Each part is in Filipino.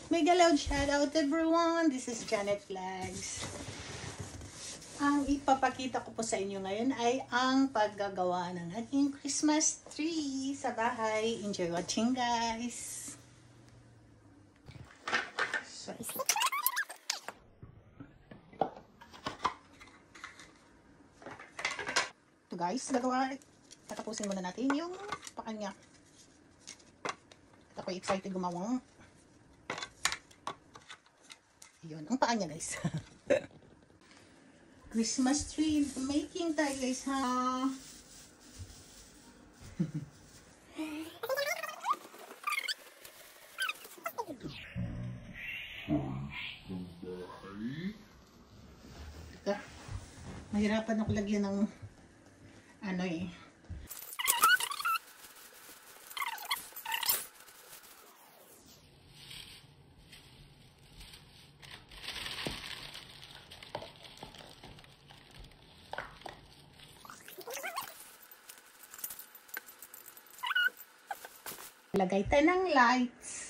Mega loud shout out everyone. This is Janet Flags. Ang ipapakita ko po sa inyo ngayon ay ang paggagawa ng ating Christmas tree sa bahay. Enjoy watching, guys. So, ito guys, gagawa. Tatapusin muna natin yung pakanya. At ako'y excited gumawang. Yun, ang paa niya guys. Christmas tree making tayo guys ha. Teka, mahirapan ako lagyan ng ano eh. Lagay tayo ng lights.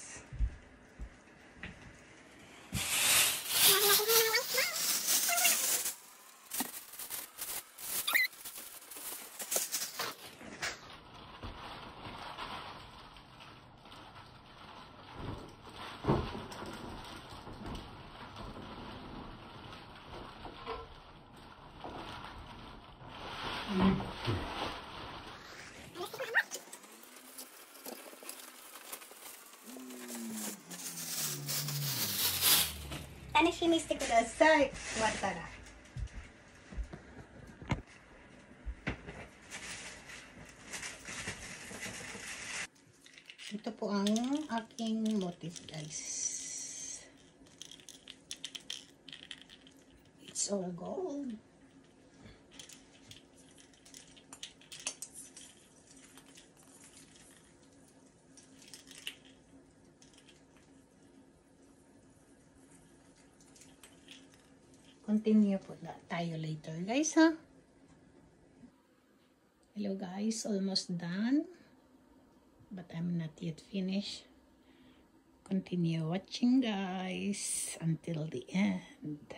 Tanishimistik ko na start. Watara. Ito po ang aking motif guys. It's all gold. Continue po na tayo later guys ha. Hello guys, almost done. But I'm not yet finished. Continue watching guys until the end.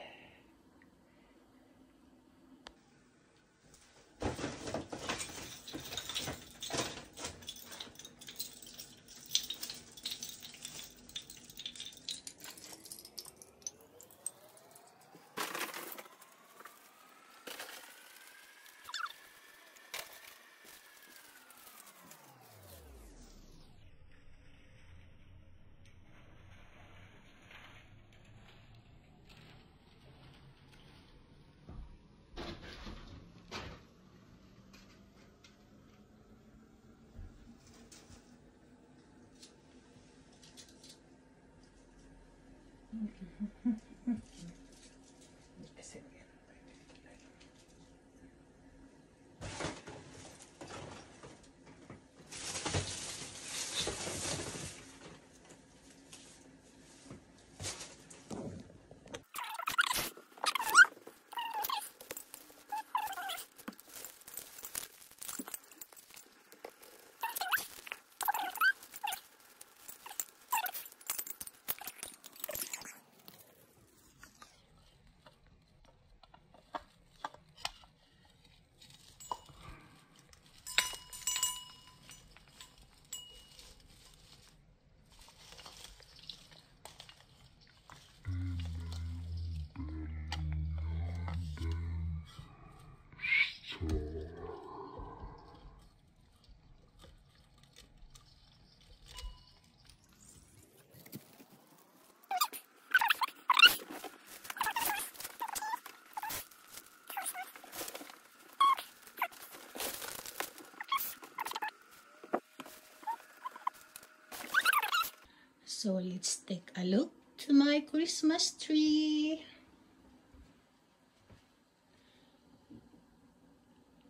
So let's take a look to my Christmas tree.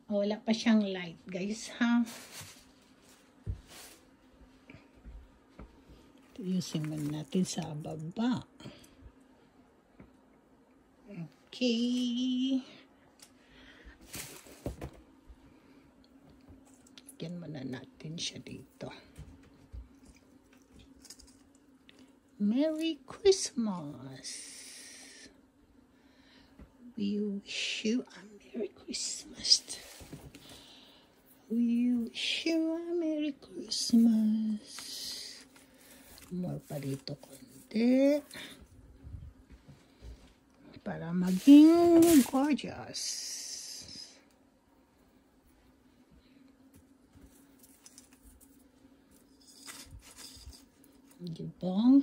Oh, wala pa siyang light guys ha. Ayusin muna natin sa baba. Okay. Lagyan muna natin siya dito. Merry Christmas. We wish you a Merry Christmas. We wish you a Merry Christmas. More pa dito konti. Para maging gorgeous. Diba?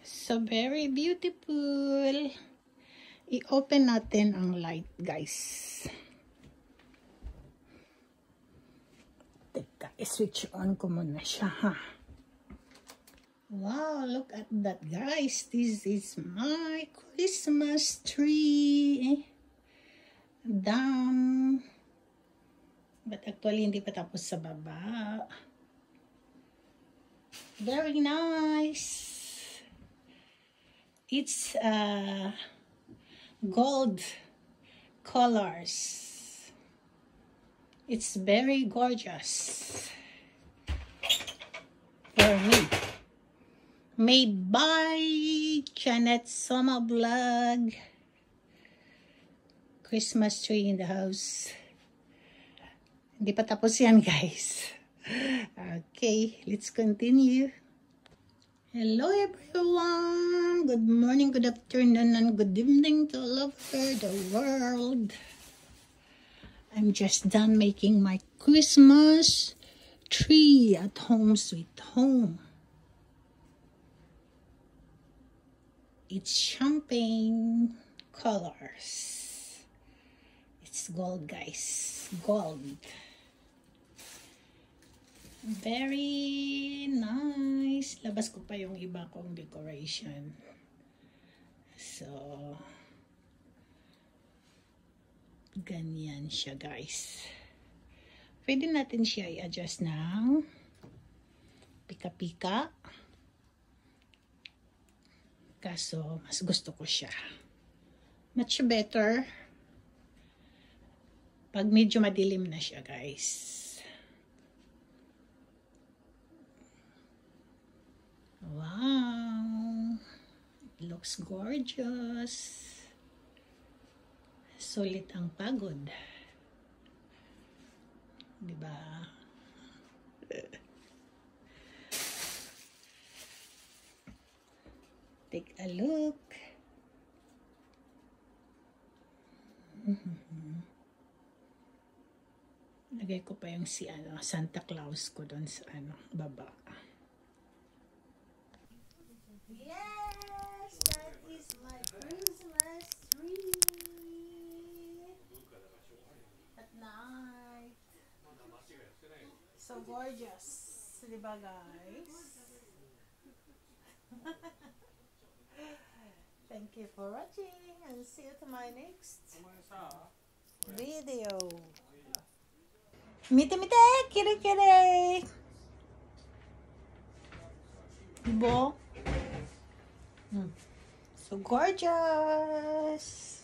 So, very beautiful. I-open natin ang light, guys. Teka, i-switch on ko muna siya, ha? Wow, look at that, guys. This is my Christmas tree. Damn. But actually, hindi pa tapos sa baba. Very nice. It's gold colors. It's very gorgeous for me. Made by Janet Soma Vlog. Christmas tree in the house. Hindi pa tapos yan, guys. Okay, let's continue. Hello everyone. Good morning, good afternoon, and good evening to all over the world. I'm just done making my Christmas tree at home, sweet home. It's champagne colors. It's gold, guys. Gold. Very nice. Labas ko pa yung iba kong decoration. So, ganyan siya, guys. Pwede natin siya i-adjust ng pika-pika. Kaso, mas gusto ko siya. Much better pag medyo madilim na siya, guys. Wow! It looks gorgeous. Sulit ang pagod. Diba? Take a look. Lagay ko pa yung Santa Claus ko doon sa baba. Yes, that is my Christmas tree at night. So gorgeous, diba, guys? Thank you for watching and see you to my next video. Mite, kiri. Diba? So gorgeous.